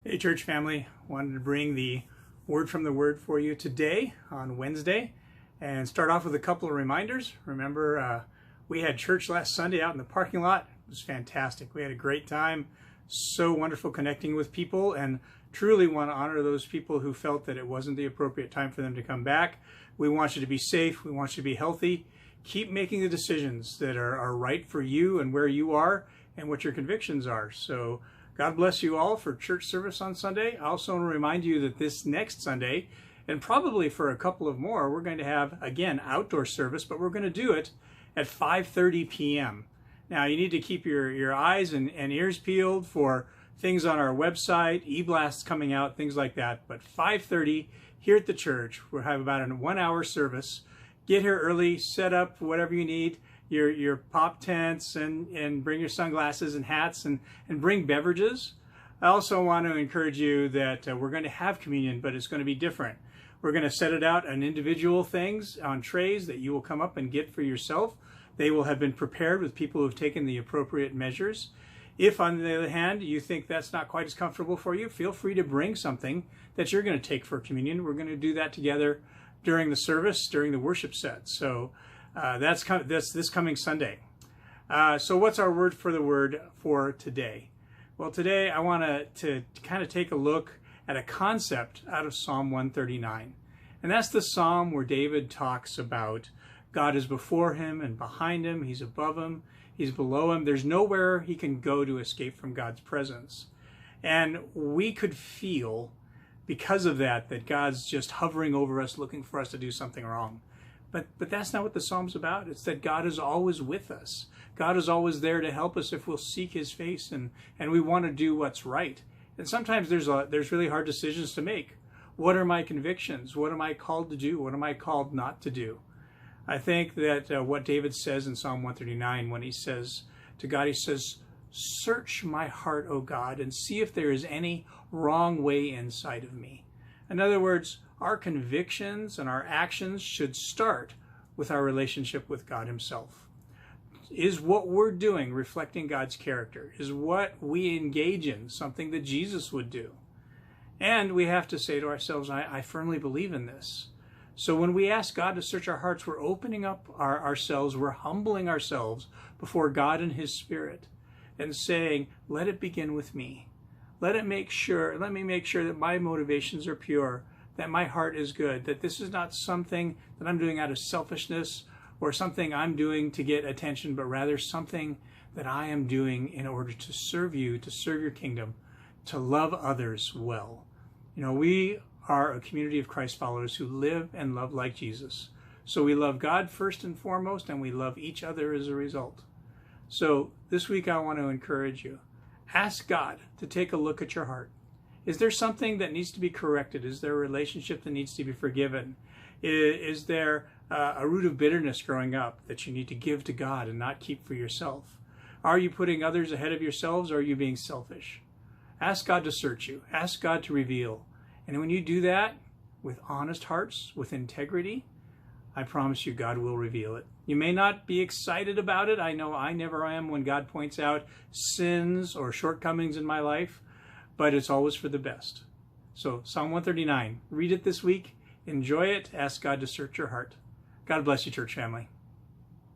Hey church family, wanted to bring the word from the Word for you today on Wednesday and start off with a couple of reminders. Remember, we had church last Sunday out in the parking lot. It was fantastic. We had a great time. So wonderful connecting with people, and truly want to honor those people who felt that it wasn't the appropriate time for them to come back. We want you to be safe. We want you to be healthy. Keep making the decisions that are right for you and where you are and what your convictions are. So God bless you all for church service on Sunday. I also want to remind you that this next Sunday, and probably for a couple of more, we're going to have, again, outdoor service, but we're going to do it at 5:30 p.m. Now, you need to keep your eyes and ears peeled for things on our website, e-blasts coming out, things like that. But 5:30 here at the church, we'll have about a 1-hour service. Get here early, set up whatever you need, your pop tents, and bring your sunglasses and hats, and bring beverages. I also want to encourage you that we're going to have communion, but it's going to be different. We're going to set it out on individual things on trays that you will come up and get for yourself. They will have been prepared with people who have taken the appropriate measures. If, on the other hand, you think that's not quite as comfortable for you, feel free to bring something that you're going to take for communion. We're going to do that together during the service, during the worship set. So that's this coming Sunday. So what's our word for the word for today? Well, today I want to kind of take a look at a concept out of Psalm 139. And that's the psalm where David talks about God is before him and behind him. He's above him. He's below him. There's nowhere he can go to escape from God's presence. And we could feel, because of that God's just hovering over us, looking for us to do something wrong. But that's not what the Psalm's about. It's that God is always with us. God is always there to help us if we'll seek his face and we want to do what's right. And sometimes there's really hard decisions to make. What are my convictions? What am I called to do? What am I called not to do? I think that what David says in Psalm 139, when he says to God, he says, "Search my heart, O God, and see if there is any wrong way inside of me." In other words, our convictions and our actions should start with our relationship with God himself. Is what we're doing reflecting God's character? Is what we engage in something that Jesus would do? And we have to say to ourselves, I firmly believe in this. So when we ask God to search our hearts, we're opening up ourselves, we're humbling ourselves before God and his Spirit and saying, let it begin with me. Let me make sure that my motivations are pure, that my heart is good, that this is not something that I'm doing out of selfishness or something I'm doing to get attention, but rather something that I am doing in order to serve you, to serve your kingdom, to love others well. You know, we are a community of Christ followers who live and love like Jesus. So we love God first and foremost, and we love each other as a result. So this week I want to encourage you. Ask God to take a look at your heart. Is there something that needs to be corrected? Is there a relationship that needs to be forgiven? Is there a root of bitterness growing up that you need to give to God and not keep for yourself? Are you putting others ahead of yourselves, or are you being selfish? Ask God to search you. Ask God to reveal. And when you do that with honest hearts, with integrity, I promise you God will reveal it. You may not be excited about it. I know I never am when God points out sins or shortcomings in my life, but it's always for the best. So Psalm 139, read it this week, enjoy it, ask God to search your heart. God bless you, church family.